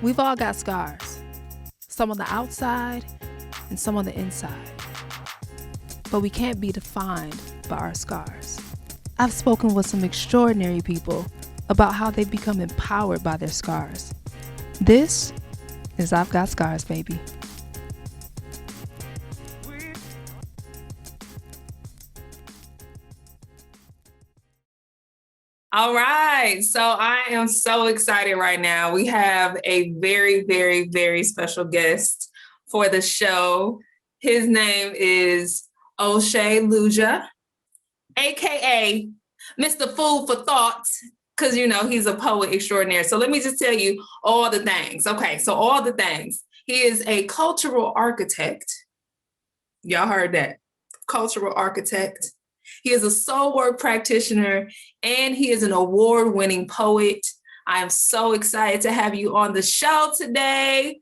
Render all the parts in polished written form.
We've all got scars, some on the outside and some on the inside. But we can't be defined by our scars. I've spoken with some extraordinary people about how they've become empowered by their scars. This is I've Got Scars, baby. All right, so I am so excited right now. We have a very, very, very special guest for the show. His name is Oshea Luja, aka Mr. Food for Thought, because you know he's a poet extraordinaire. So let me just tell you all the things. Okay, so all the things. He is a cultural architect. Y'all heard that. Cultural architect. He is a soul work practitioner, and he is an award-winning poet. I am so excited to have you on the show today,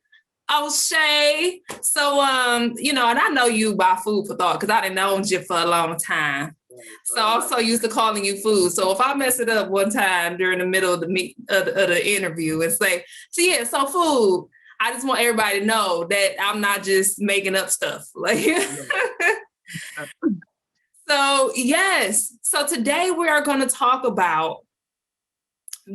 Oshea. So, and I know you by Food for Thought because I done known you for a long time. So I'm so used to calling you Food. So if I mess it up one time during the middle of the interview and say, so Food, I just want everybody to know that I'm not just making up stuff. So, yes. So today we are going to talk about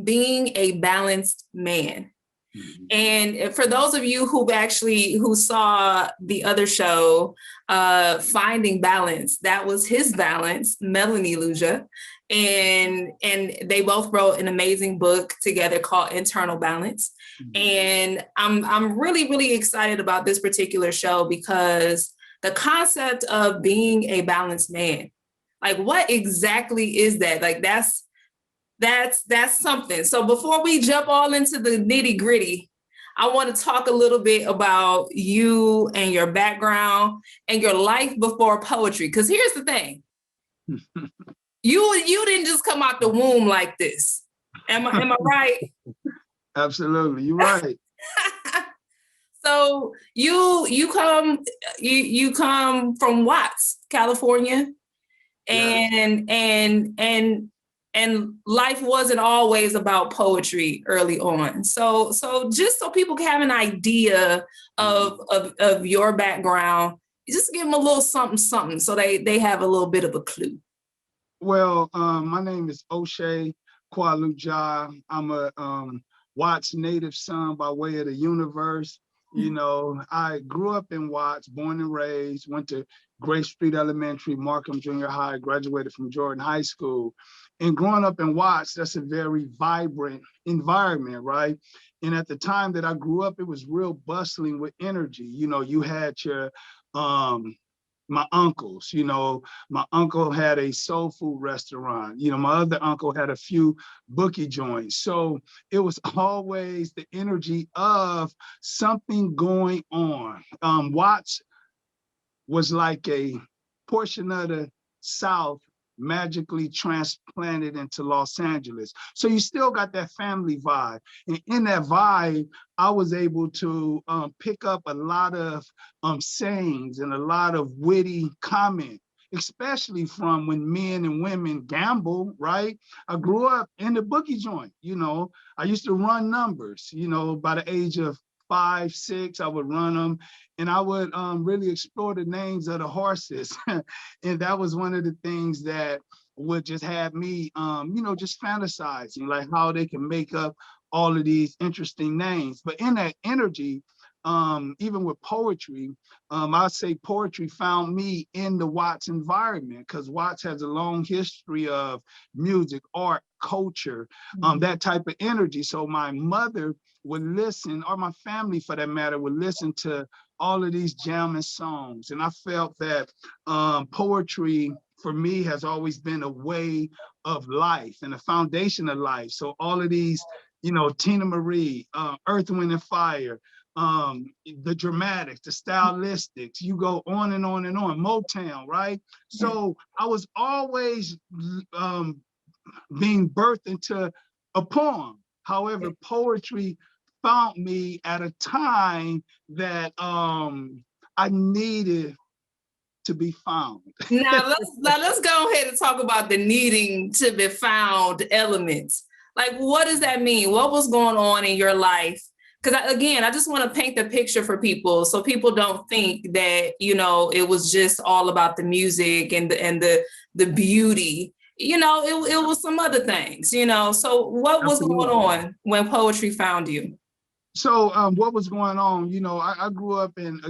being a balanced man. Mm-hmm. And for those of you who saw the other show, Finding Balance, that was his balance, Melanie Luja. And they both wrote an amazing book together called Internal Balance. Mm-hmm. And I'm really, really excited about this particular show because the concept of being a balanced man, like what exactly is that? Like that's something. So before we jump all into the nitty gritty, I want to talk a little bit about you and your background and your life before poetry. Because here's the thing, you didn't just come out the womb like this. Am I right? Absolutely, you're right. So you come from Watts, California, and yes. and life wasn't always about poetry early on. So just so people can have an idea of your background, just give them a little something so they have a little bit of a clue. Well, my name is Oshea Luja. I'm a Watts native son by way of the universe. You know, I grew up in Watts, born and raised, went to Grace Street Elementary, Markham Junior High, graduated from Jordan High School. And growing up in Watts, that's a very vibrant environment, right? And at the time that I grew up, it was real bustling with energy. You know, you had your my uncles, my uncle had a soul food restaurant, my other uncle had a few bookie joints. So it was always the energy of something going on. Watts was like a portion of the South magically transplanted into Los Angeles. So you still got that family vibe. And in that vibe, I was able to pick up a lot of sayings and a lot of witty comment, especially from when men and women gamble, right? I grew up in the bookie joint, I used to run numbers, by the age of 5, 6, I would run them, and I would really explore the names of the horses. And that was one of the things that would just have me, just fantasizing, like how they can make up all of these interesting names. But in that energy, even with poetry, I'd say poetry found me in the Watts environment, because Watts has a long history of music, art, culture, that type of energy. So my mother would listen, or my family for that matter, would listen to all of these jamming songs. And I felt that poetry for me has always been a way of life and a foundation of life. So all of these, Tina Marie, Earth, Wind and Fire, the dramatics, the stylistics, you go on and on and on, Motown, right? So I was always being birthed into a poem. However, poetry found me at a time that I needed to be found. Now let's go ahead and talk about the needing to be found elements. Like, what does that mean? What was going on in your life because again, I just want to paint the picture for people so people don't think that, you know, it was just all about the music and the beauty. You know, it was some other things, you know. So what was going on when poetry found you? So what was going on? You know, I grew up in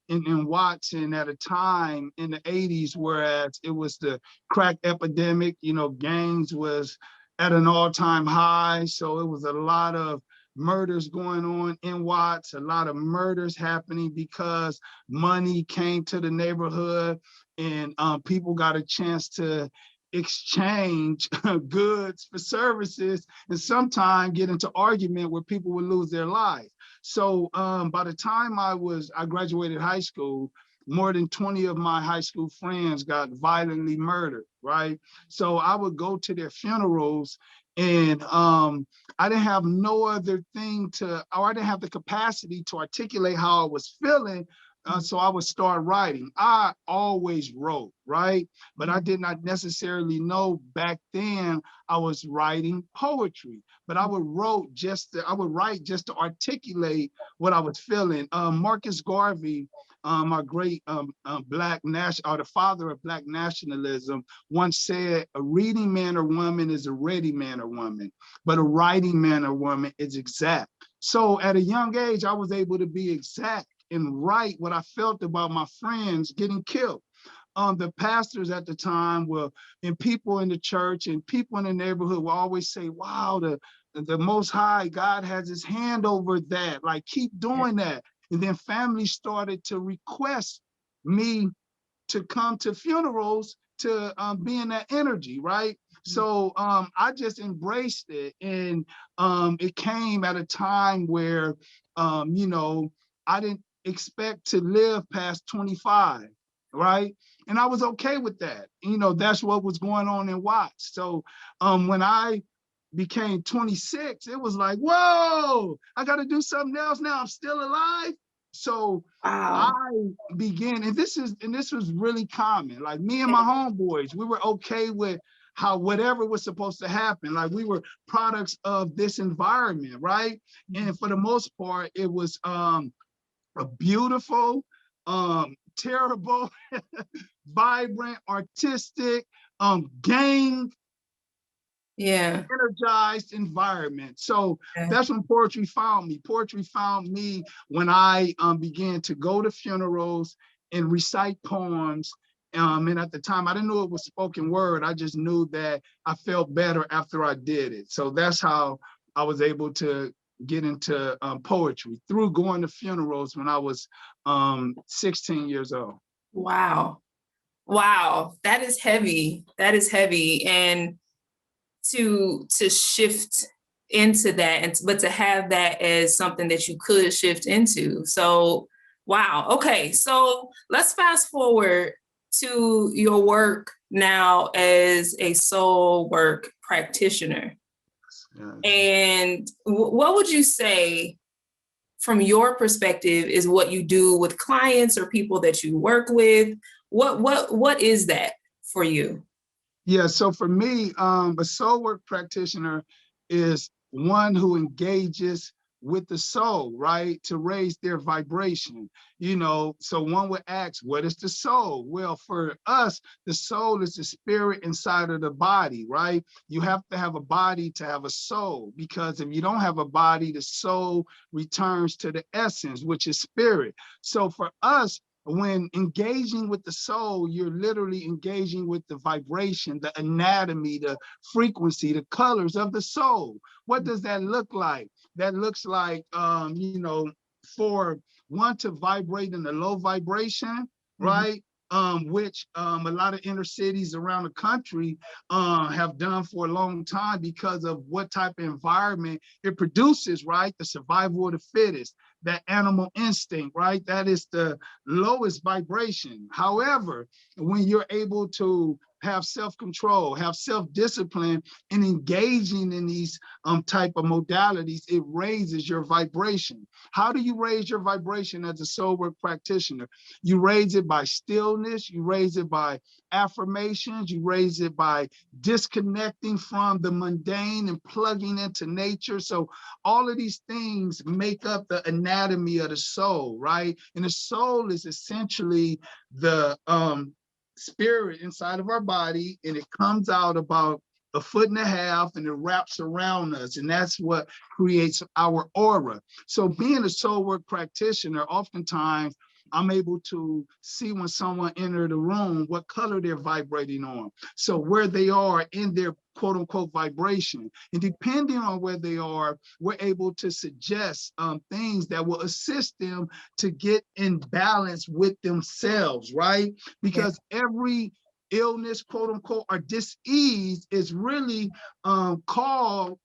Watson at a time in the 80s, whereas it was the crack epidemic, you know, gangs was at an all-time high. So it was a lot of murders going on in Watts, a lot of murders happening because money came to the neighborhood and people got a chance to exchange goods for services, and sometimes get into argument where people would lose their lives. So by the time I graduated high school, more than 20 of my high school friends got violently murdered, right? So I would go to their funerals, and I didn't have no other thing or I didn't have the capacity to articulate how I was feeling. So I would start writing. I always wrote, right? But I did not necessarily know back then I was writing poetry. But I would write just to articulate what I was feeling. Marcus Garvey, our great the father of Black nationalism, once said, "A reading man or woman is a ready man or woman, but a writing man or woman is exact." So at a young age, I was able to be exact and write what I felt about my friends getting killed. The pastors at the time and people in the church and people in the neighborhood will always say, "Wow, the Most High God has his hand over that. Like, keep doing that." And then families started to request me to come to funerals to be in that energy, right? So I just embraced it, and it came at a time where, you know, I didn't expect to live past 25, right? And I was okay with that. You know, that's what was going on in Watts. So when I became 26, it was like, whoa, I got to do something else now. I'm still alive. So I began, and this was really common. Like, me and my homeboys, we were okay with how whatever was supposed to happen. Like, we were products of this environment, right? And for the most part, it was a beautiful, terrible, vibrant, artistic, gang energized environment. So that's when poetry found me. Poetry found me when I began to go to funerals and recite poems. And at the time, I didn't know it was spoken word. I just knew that I felt better after I did it. So that's how I was able to get into poetry, through going to funerals when I was 16 years old. Wow. Wow. That is heavy. That is heavy. And to shift into that, but to have that as something that you could shift into. So, wow. Okay. So let's fast forward to your work now as a soul work practitioner. And what would you say, from your perspective, is what you do with clients or people that you work with? What is that for you? Yeah, so for me, a soul work practitioner is one who engages with the soul, right, to raise their vibration. You know, so one would ask, what is the soul? Well, for us, the soul is the spirit inside of the body, right? You have to have a body to have a soul, because if you don't have a body, the soul returns to the essence, which is spirit. So for us, when engaging with the soul, you're literally engaging with the vibration, the anatomy, the frequency, the colors of the soul. What does that look like? That looks like, you know, for one to vibrate in the low vibration, right? Which a lot of inner cities around the country have done for a long time because of what type of environment it produces, right? The survival of the fittest, that animal instinct, right? That is the lowest vibration. However, when you're able to have self-control, have self-discipline, and engaging in these type of modalities, it raises your vibration. How do you raise your vibration as a soul work practitioner? You raise it by stillness, you raise it by affirmations, you raise it by disconnecting from the mundane and plugging into nature. So all of these things make up the anatomy of the soul, right? And the soul is essentially the spirit inside of our body, and it comes out about 1.5 feet and it wraps around us, and that's what creates our aura. So being a soul work practitioner, oftentimes I'm able to see when someone enters the room, what color they're vibrating on. So where they are in their quote unquote vibration. And depending on where they are, we're able to suggest things that will assist them to get in balance with themselves, right? Because every illness, quote unquote, or dis-ease is really caused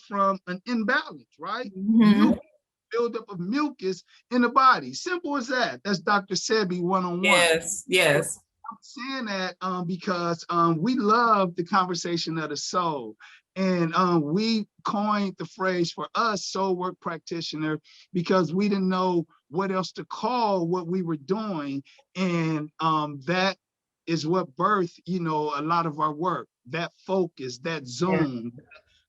from an imbalance, right? Buildup of mucus in the body. Simple as that. That's Dr. Sebi one-on-one. Yes, yes. I'm saying that because we love the conversation of the soul. And we coined the phrase for us, soul work practitioner, because we didn't know what else to call what we were doing. And that is what birthed, you know, a lot of our work, that focus, that zoom,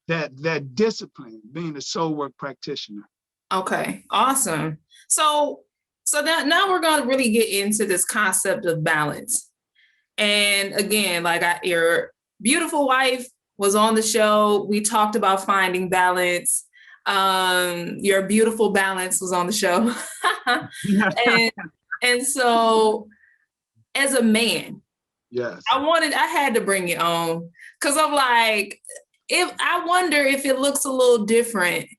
that discipline, being a soul work practitioner. Okay, awesome. So now we're going to really get into this concept of balance. And again, like your beautiful wife was on the show. We talked about finding balance. Your beautiful balance was on the show. and so as a man, yes, I had to bring it on because I'm like, I wonder if it looks a little different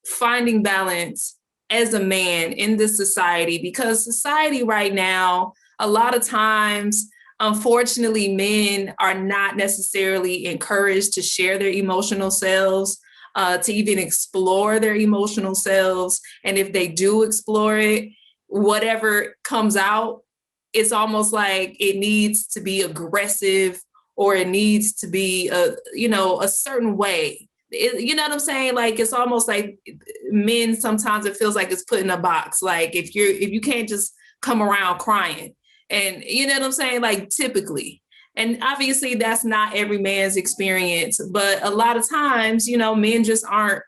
finding balance as a man in this society, because society right now, a lot of times, unfortunately, men are not necessarily encouraged to share their emotional selves, to even explore their emotional selves. And if they do explore it, whatever comes out, it's almost like it needs to be aggressive, or it needs to be a certain way. You know what I'm saying? Like, it's almost like men, sometimes it feels like it's put in a box. Like if you can't just come around crying, and you know what I'm saying? Like typically, and obviously that's not every man's experience, but a lot of times, you know, men just aren't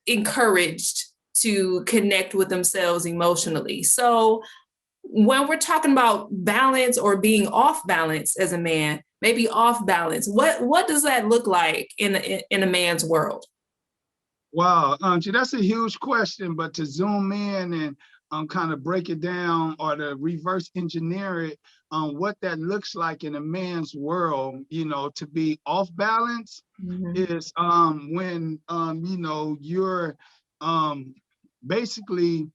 encouraged to connect with themselves emotionally. So when we're talking about balance or being off balance as a man, maybe off balance, what does that look like in a man's world? Wow, that's a huge question, but to zoom in and kind of break it down, or to reverse engineer it, what that looks like in a man's world, you know, to be off balance is when you know, you're basically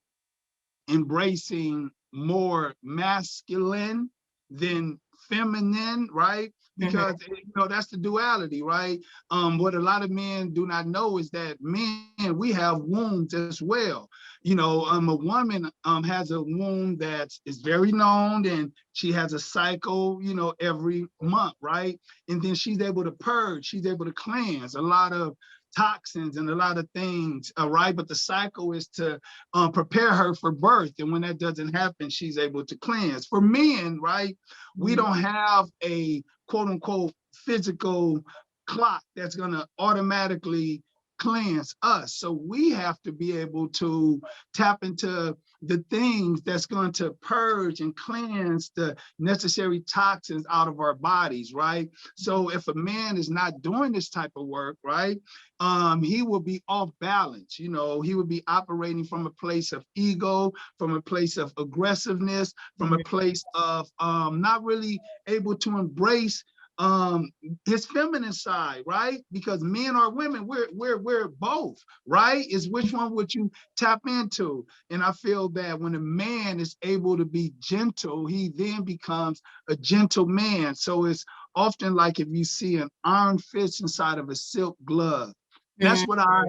embracing more masculine than feminine, right? Because you know, that's the duality, right? What a lot of men do not know is that men, we have wounds as well. You know, a woman has a wound that is very known, and she has a cycle, you know, every month, right? And then she's able to purge, she's able to cleanse a lot of toxins and a lot of things, right? But the cycle is to prepare her for birth. And when that doesn't happen, she's able to cleanse. For men, right, we don't have a quote unquote physical clock that's going to automatically cleanse us. So we have to be able to tap into the things that's going to purge and cleanse the necessary toxins out of our bodies, right? So if a man is not doing this type of work, right, he will be off balance. You know, he would be operating from a place of ego, from a place of aggressiveness, from a place of not really able to embrace his feminine side, right? Because men or women, we're both, right? Is which one would you tap into? And I feel that when a man is able to be gentle, he then becomes a gentle man. So it's often like if you see an iron fist inside of a silk glove. That's what I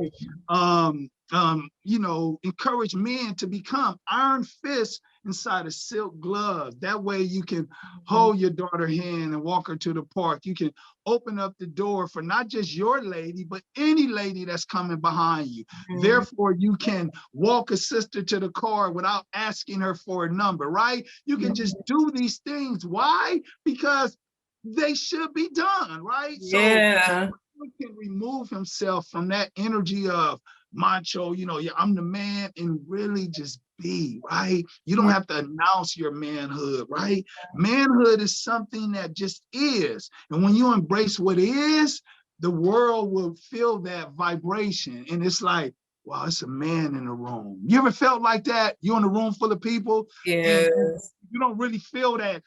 you know, encourage men to become, iron fists inside of silk gloves. That way you can hold your daughter's hand and walk her to the park. You can open up the door for not just your lady, but any lady that's coming behind you. Therefore, you can walk a sister to the car without asking her for a number, right? You can just do these things. Why? Because they should be done, right? Yeah. So he can remove himself from that energy of macho, you know, yeah, I'm the man, and really just be, right? You don't have to announce your manhood, right? Manhood is something that just is. And when you embrace what is, the world will feel that vibration. And it's like, wow, it's a man in the room. You ever felt like that? You're in a room full of people, Yes. and you don't really feel that.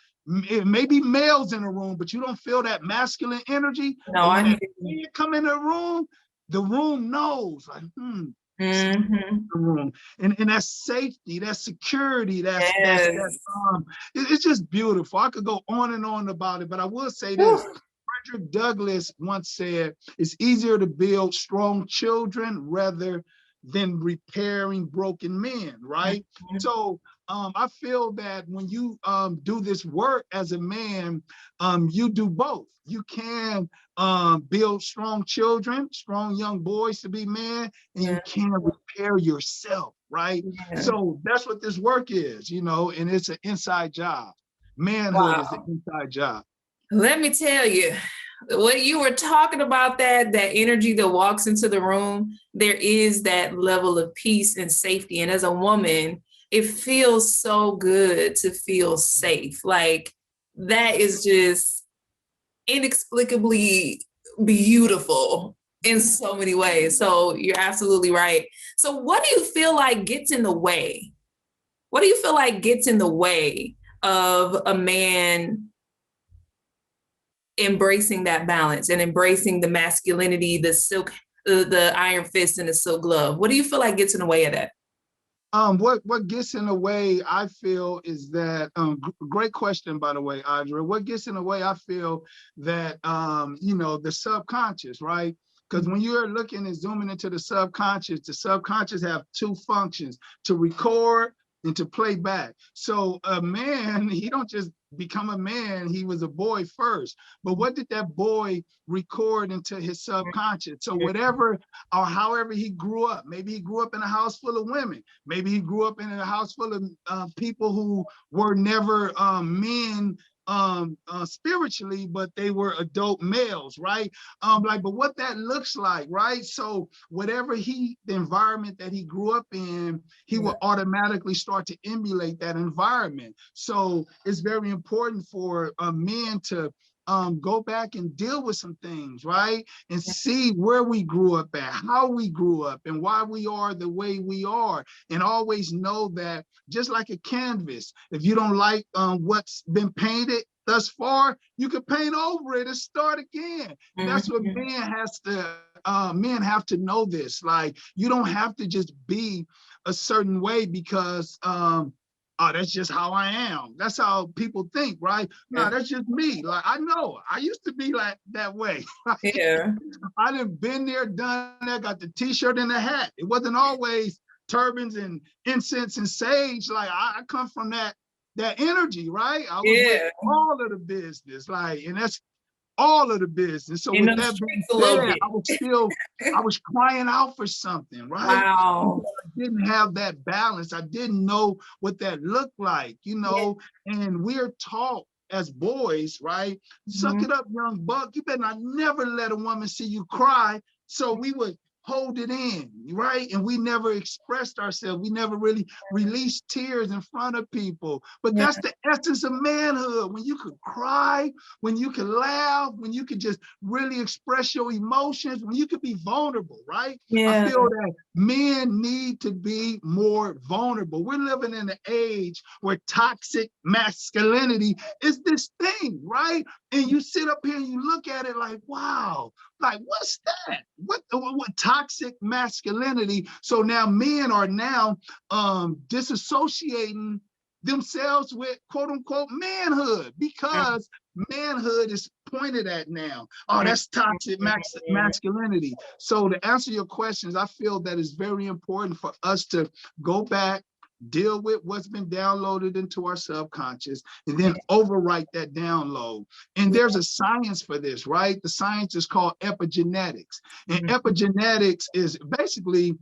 It may be males in the room, but you don't feel that masculine energy. No, but when I that man come in the room knows, like, Mm-hmm. the room, and that's safety, that's security, that's Yes. it's just beautiful. I could go on and on about it, but I will say this. Frederick Douglass once said, it's easier to build strong children rather than repairing broken men, right? So I feel that when you do this work as a man, you do both. You can build strong children, strong young boys to be men, and you can repair yourself, right? So that's what this work is, you know, and it's an inside job. Manhood is an inside job. Let me tell you, when you were talking about that energy that walks into the room, there is that level of peace and safety. And as a woman, it feels so good to feel safe. Like, that is just inexplicably beautiful in so many ways. So you're absolutely right. So what do you feel like gets in the way? What do you feel like gets in the way of a man embracing that balance and embracing the masculinity, the iron fist and the silk glove? What do you feel like gets in the way of that? What gets in the way, I feel, is that great question, by the way, Audra. What gets in the way, I feel that you know, the subconscious, right? Because when you're looking and zooming into the subconscious have two functions: to record and to play back. So a man, he don't just become a man, he was a boy first. But what did that boy record into his subconscious? So whatever or however he grew up, maybe he grew up in a house full of women, maybe he grew up in a house full of people who were never men spiritually, but they were adult males, right? But what that looks like, right? So whatever the environment that he grew up in, he will automatically start to emulate that environment. So it's very important for men to go back and deal with some things, right? And see where we grew up at, how we grew up, and why we are the way we are. And always know that, just like a canvas, if you don't like what's been painted thus far, you can paint over it and start again. And that's what men have to know this. Like, you don't have to just be a certain way because oh, that's just how I am. That's how people think, right? No, that's just me. Like, I know, I used to be like that way. Right? Yeah. I done been there, done that, got the t-shirt and the hat. It wasn't always turbans and incense and sage. Like, I come from that energy, right? I was with all of the business, like, and that's all of the business. So with that being said, I was crying out for something, right? Wow. I didn't have that balance. I didn't know what that looked like, you know, and we're taught as boys, right? Suck it up, young buck. You better not never let a woman see you cry. So we would hold it in, right? And we never expressed ourselves. We never really released tears in front of people. But that's the essence of manhood. When you could cry, when you could laugh, when you could just really express your emotions, when you could be vulnerable, right? I feel that men need to be more vulnerable. We're living in an age where toxic masculinity is this thing, right? And you sit up here and you look at it like, wow, like, what's that? What toxic masculinity? So now men are now disassociating themselves with quote unquote manhood, because manhood is pointed at now. Oh, that's toxic masculinity. So to answer your questions, I feel that it's very important for us to go back deal with what's been downloaded into our subconscious, and then overwrite that download. And there's a science for this, right? The science is called epigenetics. And epigenetics is basically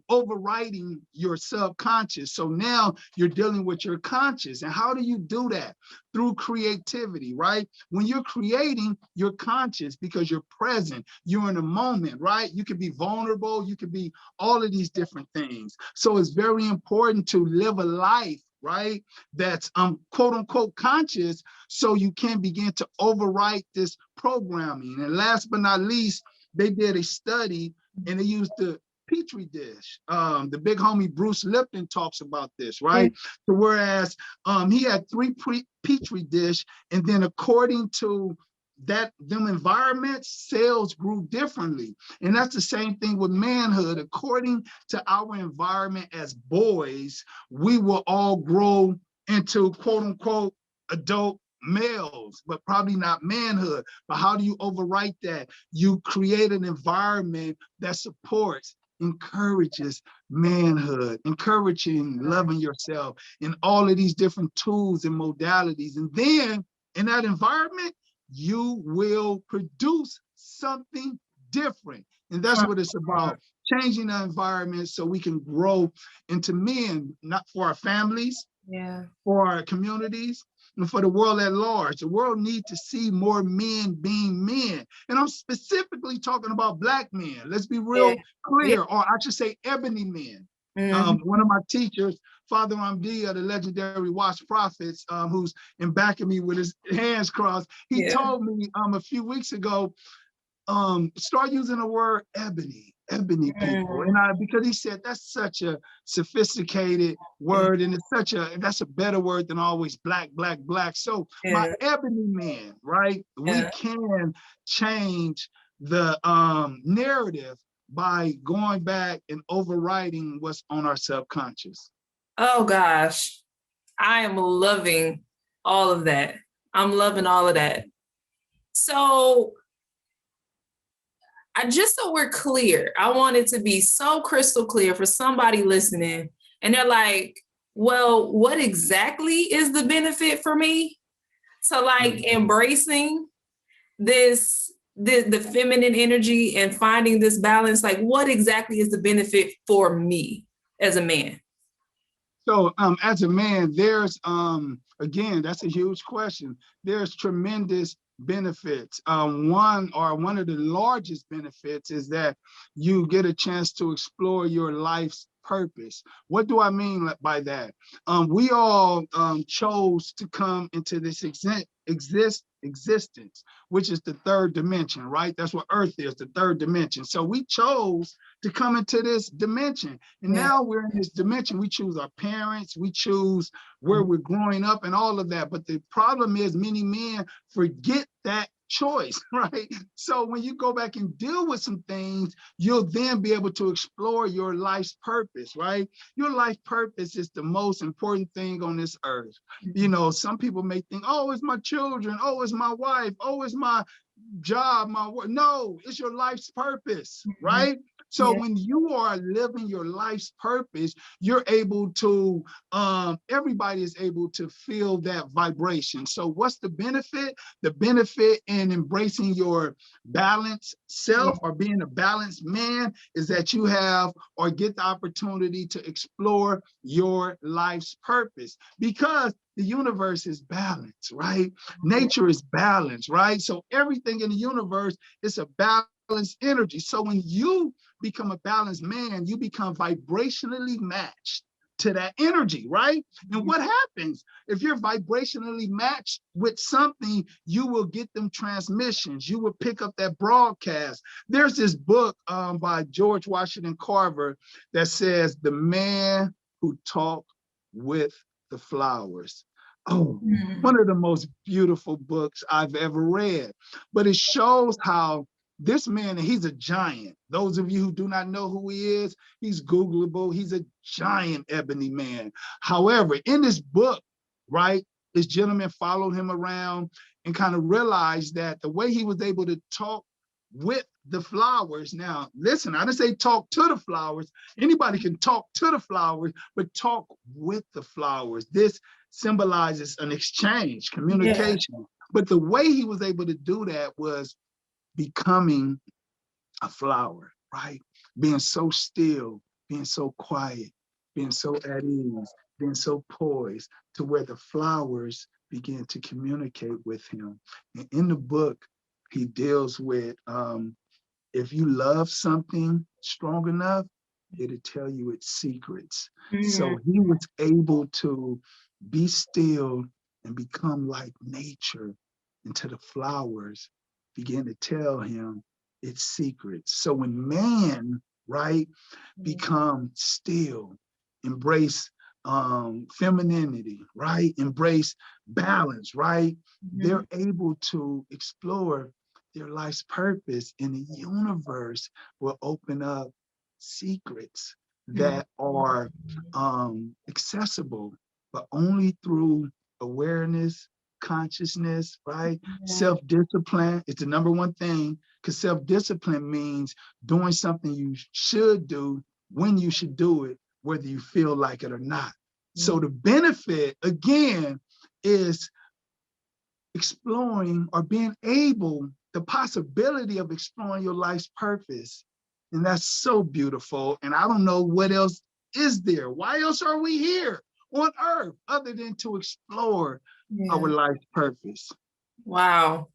overriding your subconscious. So now you're dealing with your conscious. And how do you do that? Through creativity, right? When you're creating, you're conscious because you're present. You're in a moment, right? You can be vulnerable. You can be all of these different things. So it's very important to live a life, right, that's quote unquote conscious, so you can begin to overwrite this programming. And last but not least, they did a study and they used the Petri dish. The big homie Bruce Lipton talks about this, right? So whereas he had 3 Petri dish, and then according to them environments, cells grew differently. And that's the same thing with manhood. According to our environment as boys, we will all grow into quote unquote adult males, but probably not manhood. But how do you overwrite that? You create an environment that supports, encourages manhood, encouraging loving yourself, and all of these different tools and modalities. And then in that environment, you will produce something different. And that's what it's about, changing the environment so we can grow into men, not for our families, for our communities, and for the world at large. The world needs to see more men being men. And I'm specifically talking about Black men. Let's be real clear, or I should say ebony men. One of my teachers, Father Amdi of the legendary Watch Prophets, who's in back of me with his hands crossed, he told me a few weeks ago, start using the word ebony people. And because he said that's such a sophisticated word, and that's a better word than always black. So my ebony man, right? We can change the narrative by going back and overriding what's on our subconscious. Oh gosh, I am loving all of that. I'm loving all of that. So just so we're clear, I want it to be so crystal clear for somebody listening, and they're like, well, what exactly is the benefit for me? So like embracing the feminine energy and finding this balance, like what exactly is the benefit for me as a man? So as a man, there's, again, that's a huge question. There's tremendous benefits. One of the largest benefits is that you get a chance to explore your life's purpose. What do I mean by that? We all chose to come into this existence, which is the third dimension, right? That's what Earth is, the third dimension. So we chose to come into this dimension. And now we're in this dimension. We choose our parents, we choose where we're growing up and all of that. But the problem is many men forget that choice, right? So when you go back and deal with some things, you'll then be able to explore your life's purpose, right? Your life purpose is the most important thing on this earth. You know, some people may think, oh, it's my children, oh, it's my wife, oh, it's my job, my work. No, it's your life's purpose, right? So when you are living your life's purpose, you're able to, everybody is able to feel that vibration. So what's the benefit? The benefit in embracing your balanced self or being a balanced man is that you have or get the opportunity to explore your life's purpose, because the universe is balanced, right? Nature is balanced, right? So everything in the universe is a balanced energy. So when you become a balanced man, you become vibrationally matched to that energy, right? And what happens if you're vibrationally matched with something? You will get them transmissions. You will pick up that broadcast. There's this book by George Washington Carver that says, "The Man Who Talked with the Flowers." Oh, one of the most beautiful books I've ever read. But it shows how this man, he's a giant. Those of you who do not know who he is, he's Googleable. He's a giant ebony man. However, in this book, right, this gentleman followed him around and kind of realized that the way he was able to talk with the flowers. Now, listen, I didn't say talk to the flowers. Anybody can talk to the flowers, but talk with the flowers. This symbolizes an exchange, communication. Yeah. But the way he was able to do that was becoming a flower, right? Being so still, being so quiet, being so at ease, being so poised to where the flowers begin to communicate with him. And in the book, he deals with, if you love something strong enough, it'll tell you its secrets. Mm-hmm. So he was able to be still and become like nature until the flowers begin to tell him its secrets. So when man, right, become still, embrace femininity, right, embrace balance, right, they're able to explore their life's purpose, and the universe will open up secrets that are accessible, but only through awareness, consciousness, right? Self-discipline is the number one thing, because self-discipline means doing something you should do when you should do it, whether you feel like it or not. So the benefit, again, is exploring or being able, the possibility of exploring your life's purpose. And that's so beautiful. And I don't know what else is there. Why else are we here on earth other than to explore our life's purpose? Wow.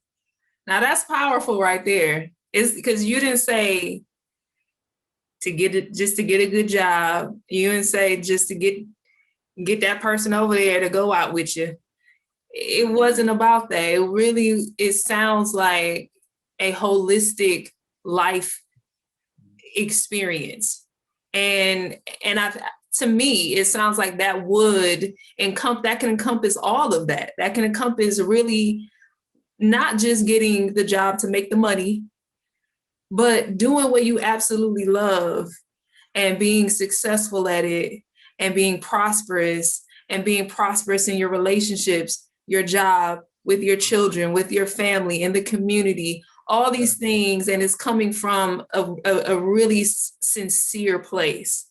Now that's powerful right there. It's because you didn't say to get it, just to get a good job. You didn't say just to get that person over there to go out with you. It wasn't about that. It sounds like a holistic life experience. And to me, it sounds like that can encompass all of that. That can encompass really not just getting the job to make the money, but doing what you absolutely love and being successful at it and being prosperous in your relationships, your job, with your children, with your family, in the community, all these things. And it's coming from a really sincere place.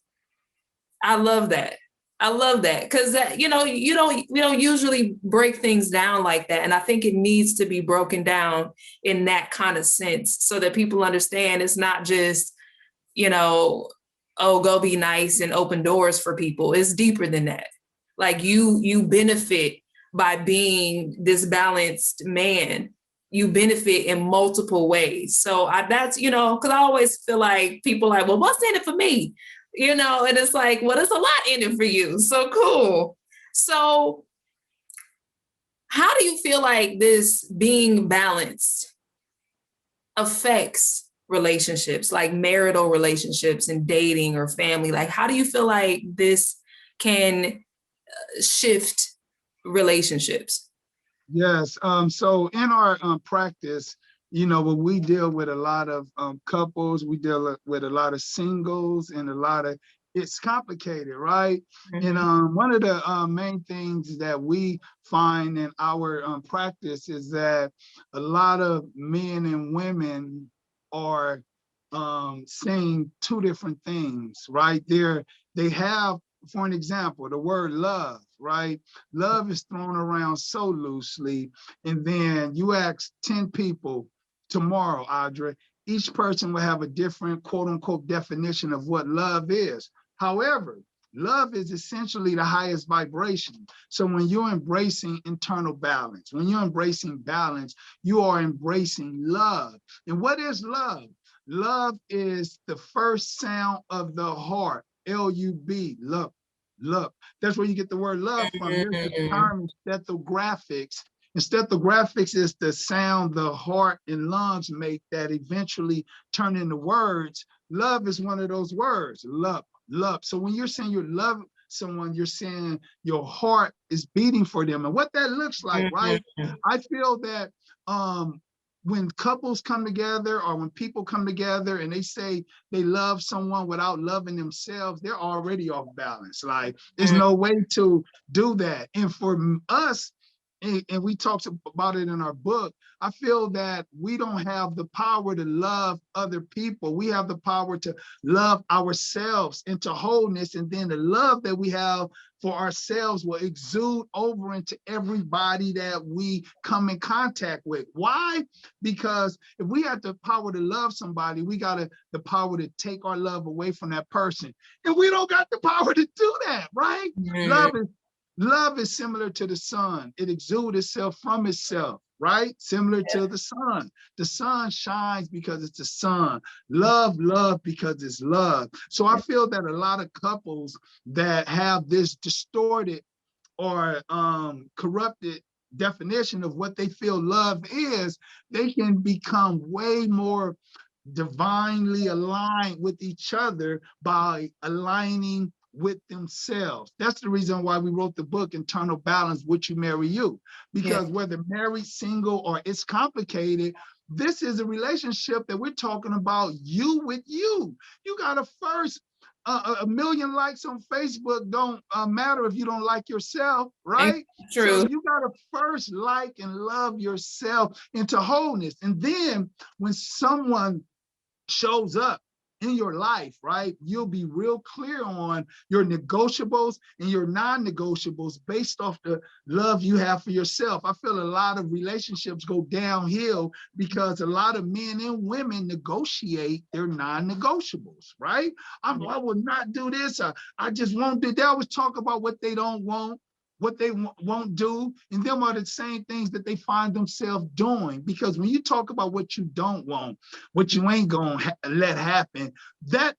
I love that. Because we don't usually break things down like that. And I think it needs to be broken down in that kind of sense so that people understand it's not just, go be nice and open doors for people. It's deeper than that. Like you benefit by being this balanced man. You benefit in multiple ways. So that's, because I always feel like people are like, well, what's in it for me? And it's like, well, there's a lot in it for you. So cool. So how do you feel like this being balanced affects relationships, like marital relationships and dating or family? Like, how do you feel like this can shift relationships? Yes. So in our practice, when we deal with a lot of couples, we deal with a lot of singles and it's complicated, right? Mm-hmm. And one of the main things that we find in our practice is that a lot of men and women are saying two different things, right? They have, for an example, the word love, right? Love is thrown around so loosely. And then you ask 10 people tomorrow, Audrey, each person will have a different quote unquote definition of what love is. However, love is essentially the highest vibration. So when you're embracing internal balance, when you're embracing balance, you are embracing love. And what is love? Love is the first sound of the heart. L-U-B, love. That's where you get the word love from. There's the term stethographics. And stethographics is the sound the heart and lungs make that eventually turn into words. Love is one of those words, love. So when you're saying you love someone, you're saying your heart is beating for them. And what that looks like, right? I feel that when couples come together or when people come together and they say they love someone without loving themselves, they're already off balance. Like there's no way to do that. And for us, and we talked about it in our book, I feel that we don't have the power to love other people. We have the power to love ourselves into wholeness, and then the love that we have for ourselves will exude over into everybody that we come in contact with. Why? Because if we have the power to love somebody, we got the power to take our love away from that person. And we don't got the power to do that, right? Love is similar to the sun. It exudes itself from itself, right? Similar to the sun. The sun shines because it's the sun. Love because it's love. So I feel that a lot of couples that have this distorted or corrupted definition of what they feel love is, they can become way more divinely aligned with each other by aligning with themselves. That's the reason why we wrote the book, Internal Balance, Would You Marry You? Because whether married, single, or it's complicated, this is a relationship that we're talking about you with you. You gotta first, a million likes on Facebook don't matter if you don't like yourself, right? True. So you gotta first like and love yourself into wholeness. And then when someone shows up in your life, right, you'll be real clear on your negotiables and your non-negotiables based off the love you have for yourself. I feel a lot of relationships go downhill because a lot of men and women negotiate their non-negotiables, right? I will not do this. I just won't do that. They always talk about what they don't want, what they won't do, and them are the same things that they find themselves doing. Because when you talk about what you don't want, what you ain't gonna let happen, that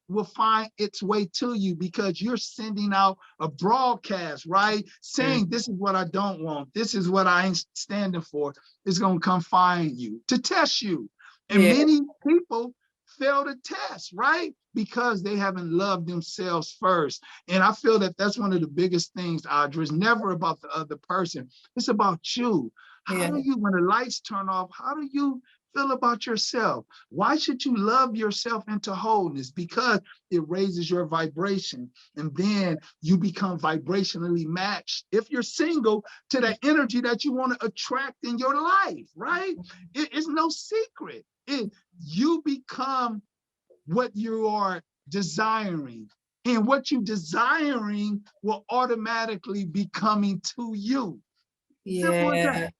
will find its way to you, because you're sending out a broadcast, right? Saying, this is what I don't want, this is what I ain't standing for. It's gonna come find you to test you. And many people fail the test, right? Because they haven't loved themselves first. And I feel that that's one of the biggest things, Audra. It's never about the other person. It's about you. How do you, when the lights turn off, how do you feel about yourself? Why should you love yourself into wholeness? Because it raises your vibration. And then you become vibrationally matched, if you're single, to that energy that you want to attract in your life, right? It's no secret. You become what you are desiring, and what you desiring will automatically be coming to you. Simple as that.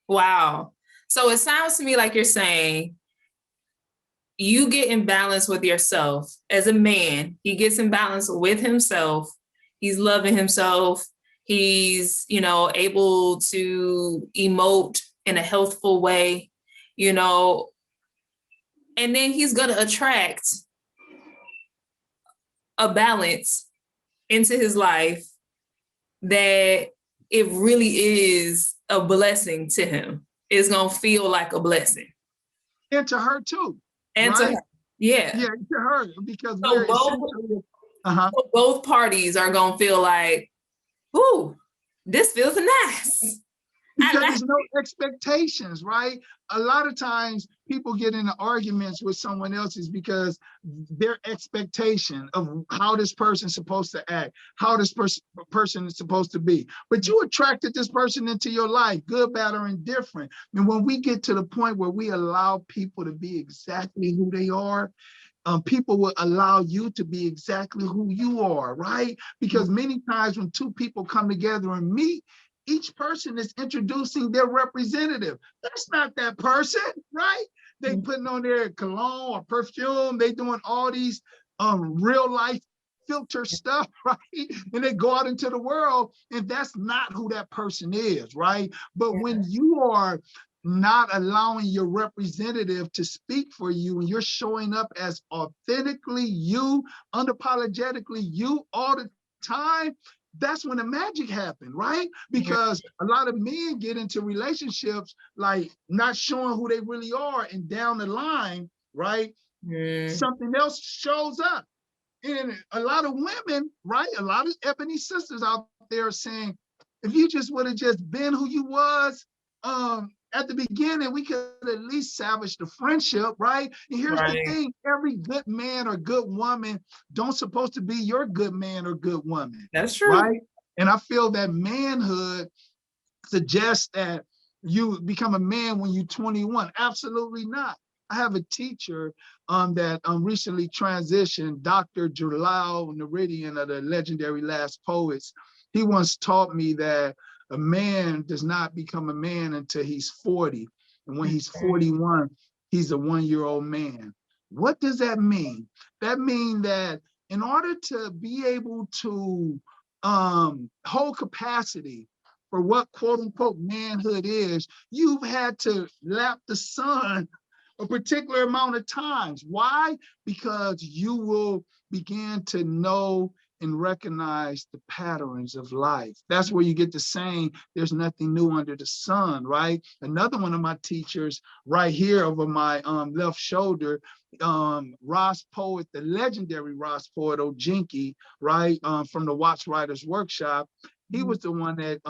Wow. So it sounds to me like you're saying you get in balance with yourself. As a man, he gets in balance with himself. He's loving himself. He's, able to emote in a healthful way, and then he's going to attract a balance into his life that it really is a blessing to him. It's going to feel like a blessing. And to her too. And right? to her. Yeah. Yeah, to her, because both parties are going to feel like, ooh, this feels nice. Because there's no expectations, right? A lot of times people get into arguments with someone else's because their expectation of how this person's supposed to act, how this person is supposed to be. But you attracted this person into your life, good, bad, or indifferent. And when we get to the point where we allow people to be exactly who they are, people will allow you to be exactly who you are, right? Because many times when two people come together and meet, each person is introducing their representative. That's not that person, right? They putting on their cologne or perfume. They doing all these real life filter stuff, right? And they go out into the world, and that's not who that person is, right? But when you are not allowing your representative to speak for you, and you're showing up as authentically you, unapologetically you all the time, that's when the magic happened, right? Because a lot of men get into relationships like not showing who they really are, and down the line, right, something else shows up. And a lot of women, right, a lot of Ebony sisters out there saying, if you just would have just been who you was at the beginning, we could at least salvage the friendship, right? And here's the thing, every good man or good woman don't supposed to be your good man or good woman. That's true. Right? And I feel that manhood suggest that you become a man when you're 21. Absolutely not. I have a teacher that recently transitioned, Dr. Jalal Neridian of the legendary Last Poets. He once taught me that a man does not become a man until he's 40. And when he's 41, he's a 1-year-old man. What does that mean? That means that in order to be able to hold capacity for what quote unquote manhood is, you've had to lap the sun a particular amount of times. Why? Because you will begin to know and recognize the patterns of life. That's where you get the saying, there's nothing new under the sun, right? Another one of my teachers right here over my left shoulder, Ross Poet, the legendary Ross Poet Ojinki, right, from the Watch Writers Workshop. He was the one that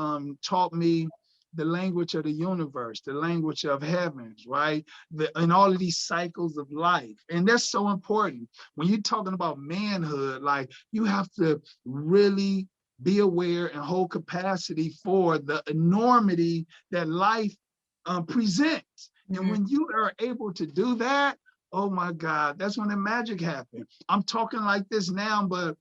taught me the language of the universe, the language of heavens, right? And all of these cycles of life. And that's so important. When you're talking about manhood, like you have to really be aware and hold capacity for the enormity that life presents. And when you are able to do that, oh my God, that's when the magic happens. I'm talking like this now, but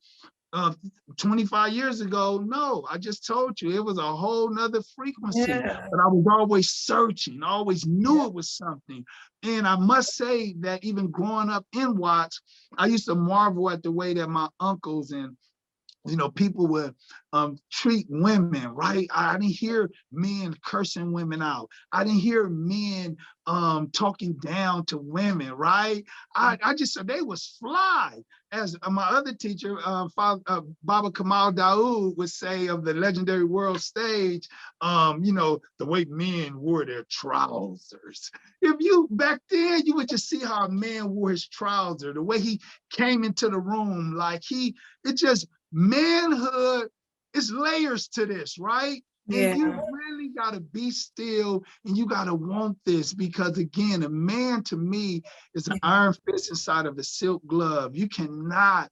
25 years ago, no, I just told you, it was a whole nother frequency. Yeah. But I was always searching, I always knew it was something. And I must say that even growing up in Watts, I used to marvel at the way that my uncles and people would treat women, right? I didn't hear men cursing women out. I didn't hear men talking down to women, right? I just said they was fly. As my other teacher, Baba Kamal Daoud would say of the legendary world stage, the way men wore their trousers. If you, back then, you would just see how a man wore his trouser, the way he came into the room, like manhood is layers to this, right? Yeah. And you really got to be still and you got to want this, because again, a man to me is an iron fist inside of a silk glove. You cannot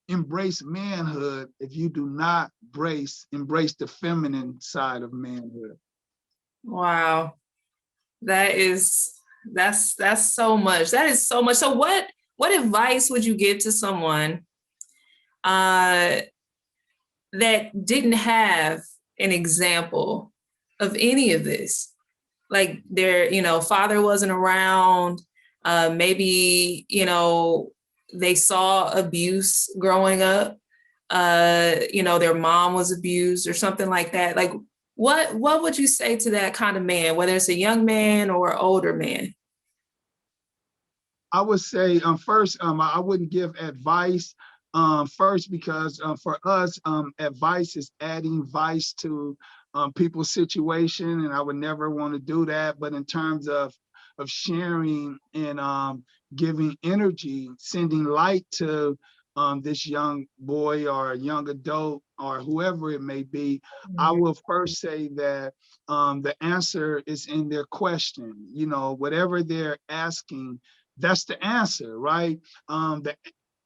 embrace manhood if you do not embrace the feminine side of manhood. Wow. That's so much. That is so much. So what advice would you give to someone that didn't have an example of any of this? Like their, father wasn't around. Maybe, they saw abuse growing up. Their mom was abused or something like that. Like, what would you say to that kind of man, whether it's a young man or an older man? I would say first, I wouldn't give advice first, because for us, advice is adding vice to people's situation, and I would never want to do that. But in terms of sharing and giving energy, sending light to this young boy or a young adult or whoever it may be, I will first say that the answer is in their question. Whatever they're asking, that's the answer, right? The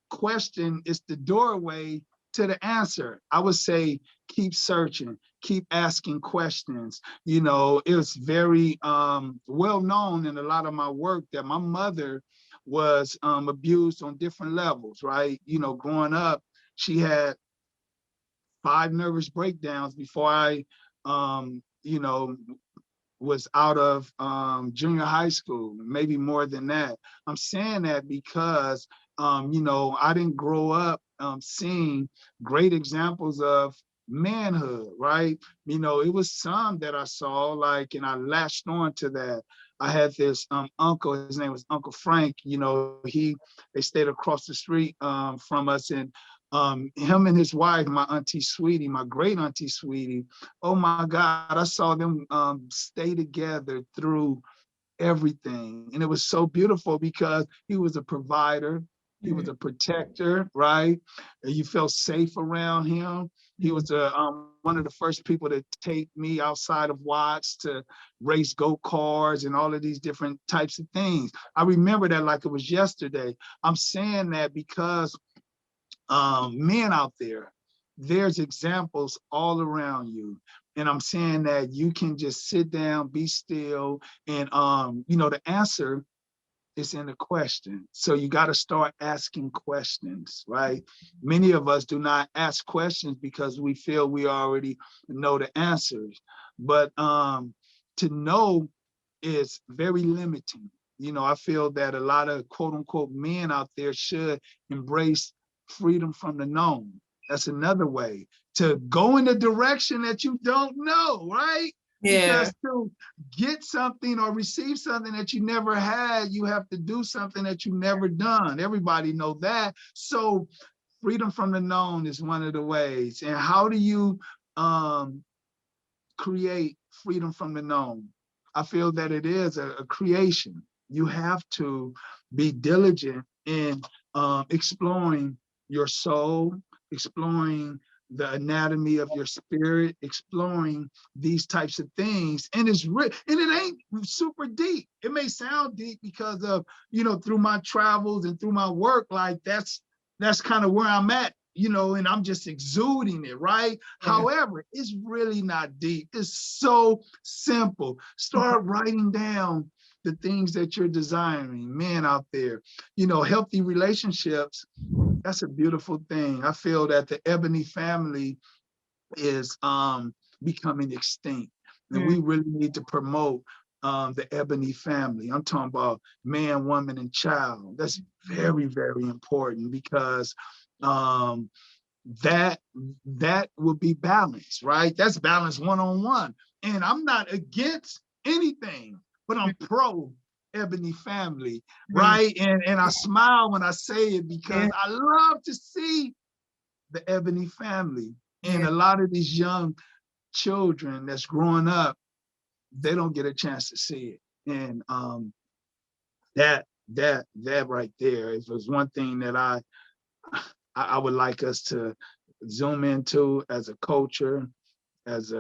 question is the doorway to the answer. I would say keep searching, keep asking questions. It's very well known in a lot of my work that my mother was abused on different levels, right? Growing up, she had 5 nervous breakdowns before I, was out of junior high school, maybe more than that. I'm saying that because, I didn't grow up seeing great examples of manhood, right? It was some that I saw, and I latched on to that. I had this uncle, his name was Uncle Frank. They stayed across the street from us, and him and his wife, my auntie Sweetie, my great auntie Sweetie, oh my God, I saw them stay together through everything. And it was so beautiful because he was a provider, he was a protector, right? And you felt safe around him. He was one of the first people to take me outside of Watts to race go-karts and all of these different types of things. I remember that like it was yesterday. I'm saying that because men out there's examples all around you. And I'm saying that you can just sit down, be still, and the answer is in the question. So you got to start asking questions, right? Many of us do not ask questions because we feel we already know the answers. But to know is very limiting. I feel that a lot of quote unquote men out there should embrace freedom from the known. That's another way to go in the direction that you don't know, right? Yeah. Because to get something or receive something that you never had, you have to do something that you never done. Everybody know that. So freedom from the known is one of the ways. And how do you create freedom from the known? I feel that it is a creation. You have to be diligent in exploring your soul, exploring the anatomy of your spirit, exploring these types of things. And and it ain't super deep. It may sound deep because of, through my travels and through my work, like that's kind of where I'm at, and I'm just exuding it, right? Yeah. However, it's really not deep. It's so simple. Start writing down the things that you're desiring, men out there. Healthy relationships, that's a beautiful thing. I feel that the Ebony family is becoming extinct. And we really need to promote the Ebony family. I'm talking about man, woman, and child. That's very, very important because that will be balanced, right? That's balance one-on-one. And I'm not against anything, but I'm pro Ebony family, right? And I smile when I say it because I love to see the Ebony family. And a lot of these young children that's growing up, they don't get a chance to see it. And that right there, if there's one thing that I would like us to zoom into as a culture, as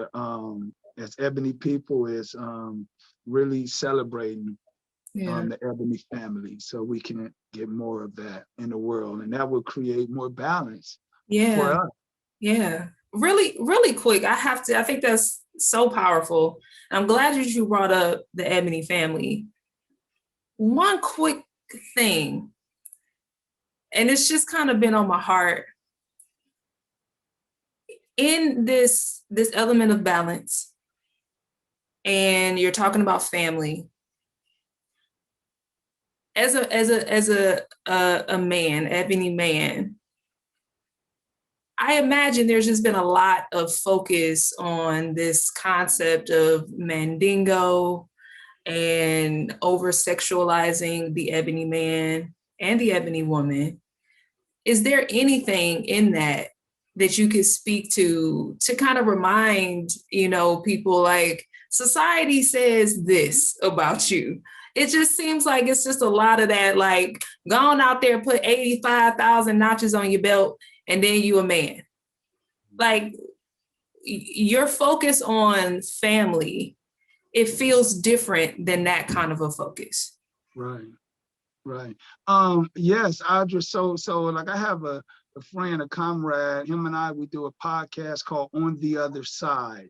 Ebony people, is really celebrating the Ebony family, so we can get more of that in the world, and that will create more balance for us. Yeah. Really, really quick. I think that's so powerful. I'm glad that you brought up the Ebony family. One quick thing, and it's just kind of been on my heart. In this element of balance, and you're talking about family, as a man, Ebony man, I imagine there's just been a lot of focus on this concept of mandingo and over-sexualizing the Ebony man and the Ebony woman. Is there anything in that you could speak to kind of remind, people, like, society says this about you? It just seems like it's just a lot of that, like, go on out there, put 85,000 notches on your belt, and then you a man. Like, your focus on family, it feels different than that kind of a focus. Right. Yes, Audra. So like, I have a friend, a comrade, him and I, we do a podcast called On the Other Side.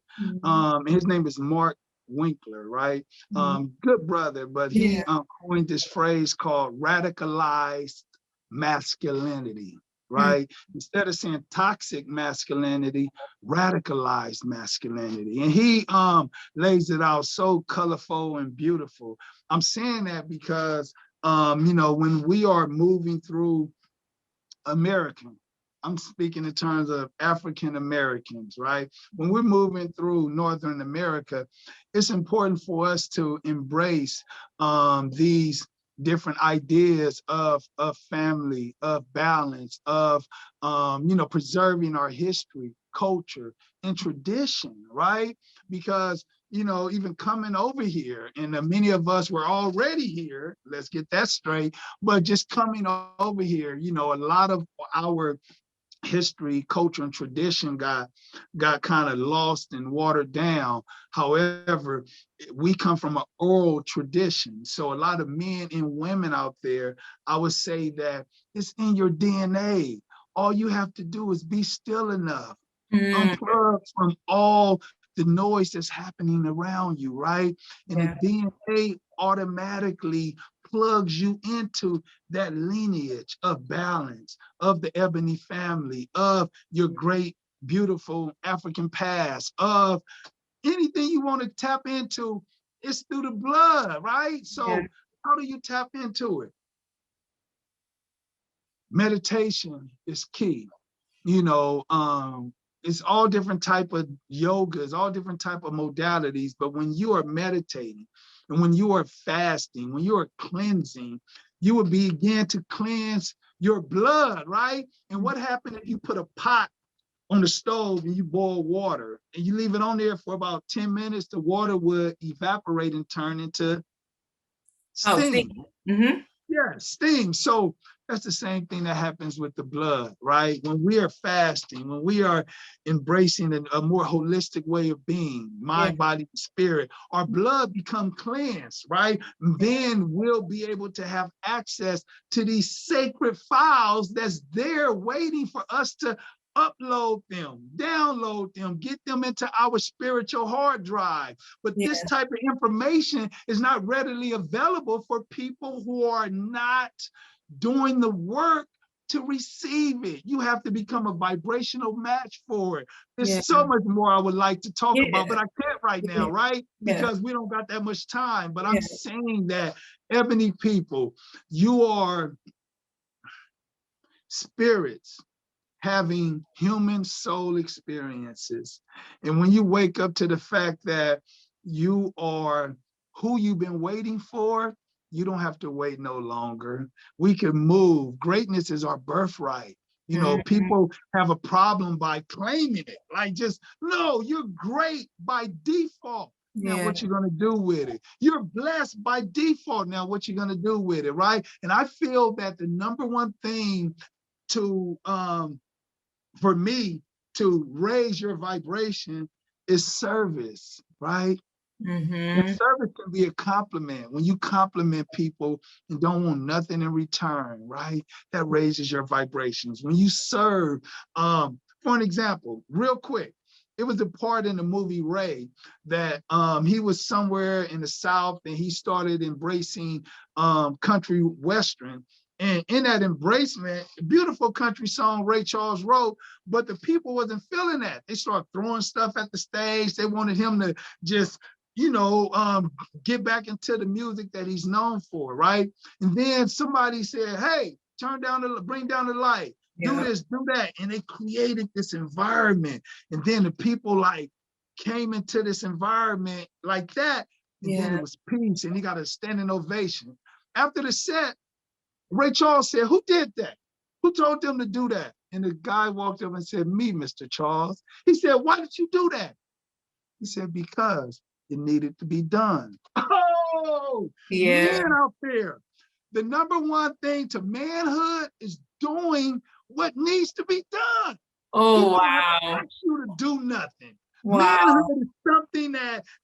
His name is Mark Winkler, right? Good brother, but he coined this phrase called radicalized masculinity, right? Instead of saying toxic masculinity, radicalized masculinity. And he lays it out so colorful and beautiful. I'm saying that because when we are moving through American, I'm speaking in terms of African Americans, right? When we're moving through Northern America, it's important for us to embrace these different ideas of family, of balance, of preserving our history, culture, and tradition, right? Because even coming over here, and many of us were already here, let's get that straight, but just coming over here, a lot of our history, culture, and tradition got kind of lost and watered down. However, we come from an oral tradition. So a lot of men and women out there, I would say that it's in your DNA. All you have to do is be still enough. Unplug from all the noise that's happening around you, right? And Yeah. the DNA automatically plugs you into that lineage of balance, of the Ebony family, of your great, beautiful African past, of anything you want to tap into. It's through the blood, right? Yeah. So how do you tap into it? Meditation is key. You know, it's all different type of yogas, all different type of modalities. But when you are meditating and when you are fasting, when you are cleansing, you will begin to cleanse your blood, right? And what happens if you put a pot on the stove and you boil water and you leave it on there for about 10 minutes? The water would evaporate and turn into Oh, steam. see. Mm-hmm. Yeah, steam. So that's the same thing that happens with the blood, right? When we are fasting, when we are embracing a more holistic way of being, mind, body, spirit, our blood become cleansed, right? Then we'll be able to have access to these sacred files that's there waiting for us to upload them, download them, get them into our spiritual hard drive. But this type of information is not readily available for people who are not doing the work to receive it. You have to become a vibrational match for it. There's so much more I would like to talk about, but I can't right now, right? Because we don't got that much time. But I'm saying that, Ebony people, you are spirits having human soul experiences. And when you wake up to the fact that you are who you've been waiting for, you don't have to wait no longer. We can move. Greatness is our birthright. You know, people have a problem by claiming it. Like, just, no, you're great by default. Now, what you gonna do with it? You're blessed by default. Now, what you gonna do with it, right? And I feel that the number one thing to for me to raise your vibration is service, right? And service can be a compliment. When you compliment people and don't want nothing in return, right? That raises your vibrations. When you serve, for an example, real quick, it was a part in the movie Ray that he was somewhere in the South and he started embracing country Western. And in that embracement, beautiful country song Ray Charles wrote, but the people wasn't feeling that. They started throwing stuff at the stage. They wanted him to just, you know, get back into the music that he's known for, right? And then somebody said, hey, bring down the light, do this, do that. And they created this environment. And then the people like came into this environment like that. And then it was peace and he got a standing ovation. After the set, Ray Charles said, who did that? Who told them to do that? And the guy walked up and said, me, Mr. Charles. He said, why did you do that? He said, because it needed to be done. Oh, men out there. The number one thing to manhood is doing what needs to be done. Oh, People don't wow. have to ask you to do nothing. Wow. Manhood is something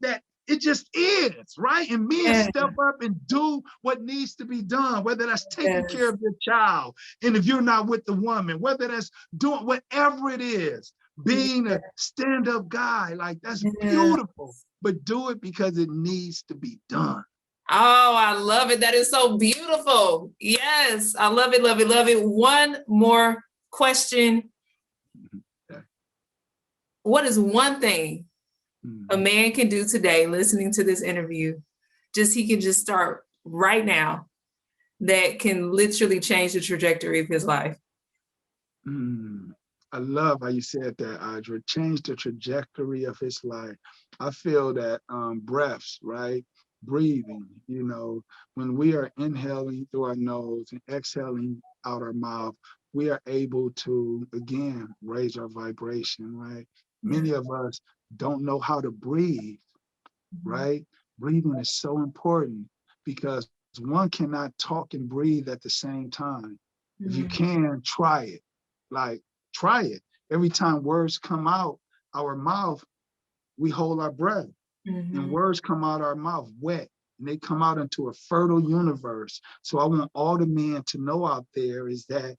that it just is, right? And men step up and do what needs to be done, whether that's taking care of your child, and if you're not with the woman, whether that's doing whatever it is, being a stand-up guy, like that's beautiful, but do it because it needs to be done. Oh, I love it. That is so beautiful. Yes, I love it, love it, love it. One more question. What is one thing a man can do today listening to this interview? He can just start right now that can literally change the trajectory of his life. I love how you said that, Audra. Change the trajectory of his life. I feel that breaths, right? Breathing, you know, when we are inhaling through our nose and exhaling out our mouth, we are able to, again, raise our vibration, right? Many of us don't know how to breathe, right? Breathing is so important because one cannot talk and breathe at the same time. If you can, try it. Like, try it. Every time words come out our mouth, we hold our breath. And words come out our mouth wet, and they come out into a fertile universe. So I want all the men to know out there is that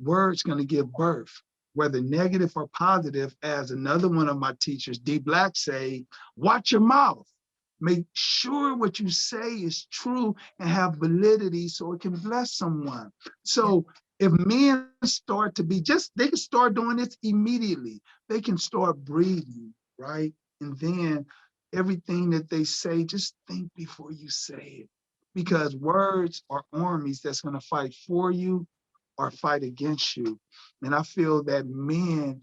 words going to give birth. whether negative or positive, as another one of my teachers, D. Black, say, watch your mouth. Make sure what you say is true and have validity so it can bless someone. So if men start to be they can start doing this immediately. They can start breathing, right? And then everything that they say, just think before you say it. Because words are armies that's going to fight for you or fight against you. And I feel that men,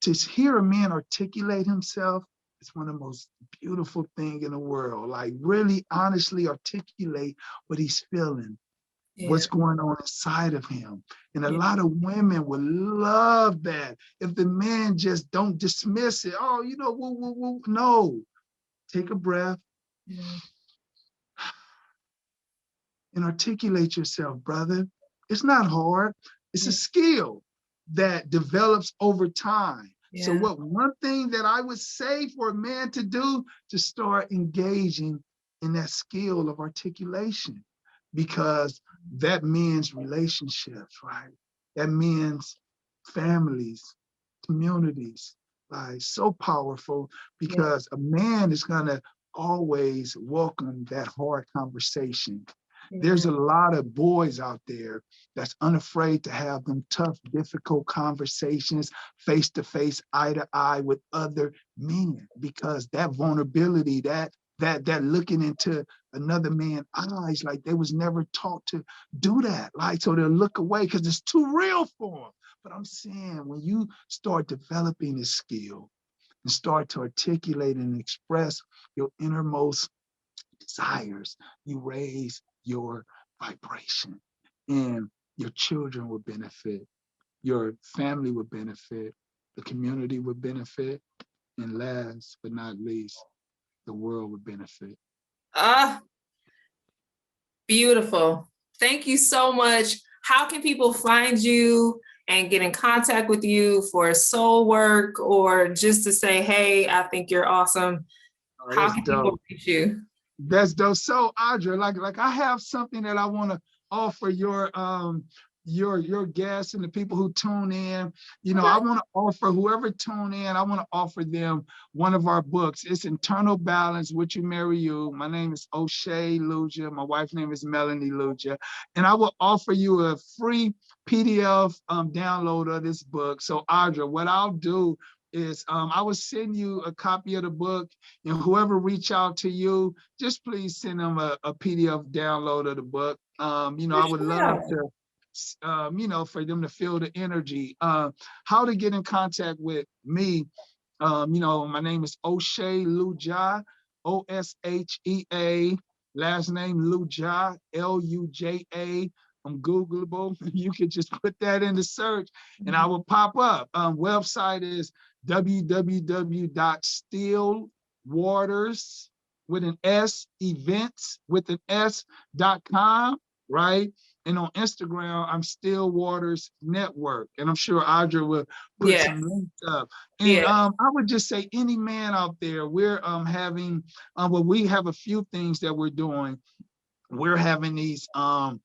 to hear a man articulate himself, is one of the most beautiful things in the world. Like really honestly articulate what he's feeling, what's going on inside of him. And a lot of women would love that if the man just don't dismiss it. Oh, you know, woo, woo, woo. No, take a breath and articulate yourself, brother. It's not hard. It's a skill that develops over time. So one thing that I would say for a man to do, to start engaging in that skill of articulation, because that means relationships, right? That means families, communities, right? So powerful, because a man is gonna always welcome that hard conversation. There's a lot of boys out there that's unafraid to have them tough, difficult conversations, face to face, eye to eye with other men, because that vulnerability, that looking into another man's eyes, like they was never taught to do that. Like, so they'll look away because it's too real for them. But I'm saying, when you start developing this skill and start to articulate and express your innermost desires, you raise your vibration, and your children will benefit, your family will benefit, the community will benefit, and last but not least, the world would benefit. Ah, beautiful. Thank you so much. How can people find you and get in contact with you for soul work, or just to say, hey, I think you're awesome? Oh, How can people reach you? That's dope. So Audra, like I have something that I want to offer your guests and the people who tune in. You know, I want to offer whoever tune in, I want to offer them one of our books. It's Internal Balance, Would You Marry You? My name is Oshea Luja. My wife's name is Melanie Luja. And I will offer you a free PDF download of this book. So Audra, what I'll do is I will send you a copy of the book, and whoever reach out to you, just please send them a PDF download of the book. You know, I would love to, you know, for them to feel the energy. How to get in contact with me, you know, my name is Oshea Luja, Oshea, last name Luja, Luja. I'm Googleable. You can just put that in the search and I will pop up. Website is www.stillwaters with an S, events with an S.com, right? And on Instagram, I'm Still Waters Network. And I'm sure Audra will put some links up. And I would just say, any man out there, we're having, well, we have a few things that we're doing. We're having these, I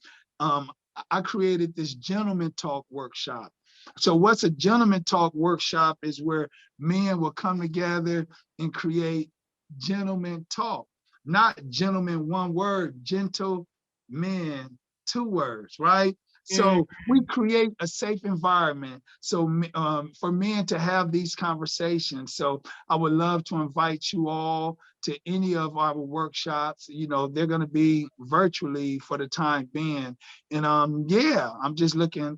created this gentleman talk workshop. So what's a gentleman talk workshop is where men will come together and create gentleman talk. Not gentleman, one word, gentle men, two words, right? So we create a safe environment so for men to have these conversations. So I would love to invite you all to any of our workshops. You know, they're going to be virtually for the time being. And yeah, I'm just looking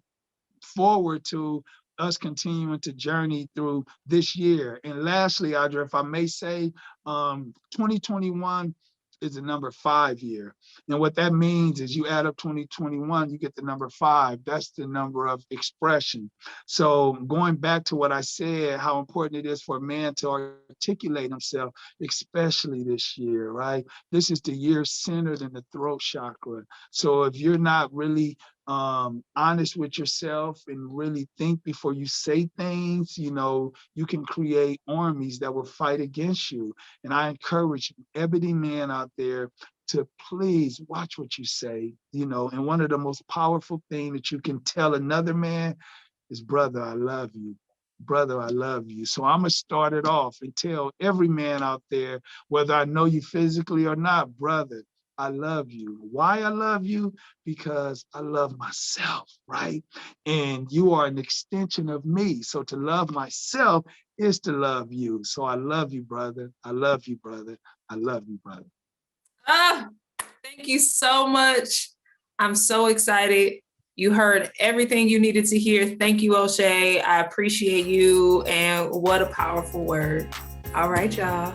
forward to us continuing to journey through this year. And lastly, Audra, if I may say, 2021 is the number 5 year. And what that means is you add up 2021, you get the number 5. That's the number of expression. So going back to what I said, how important it is for a man to articulate himself, especially this year, right? This is the year centered in the throat chakra. So if you're not really honest with yourself and really think before you say things, you know, you can create armies that will fight against you. And I encourage ebony men out there to please watch what you say, you know. And one of the most powerful things that you can tell another man is, brother, I love you. Brother, I love you. So I'm going to start it off and tell every man out there, whether I know you physically or not, brother, I love you. Why I love you? Because I love myself, right? And you are an extension of me. So to love myself is to love you. So I love you, brother. I love you, brother. I love you, brother. Thank you so much. I'm so excited. You heard everything you needed to hear. Thank you, Oshea. I appreciate you. And what a powerful word. All right, y'all.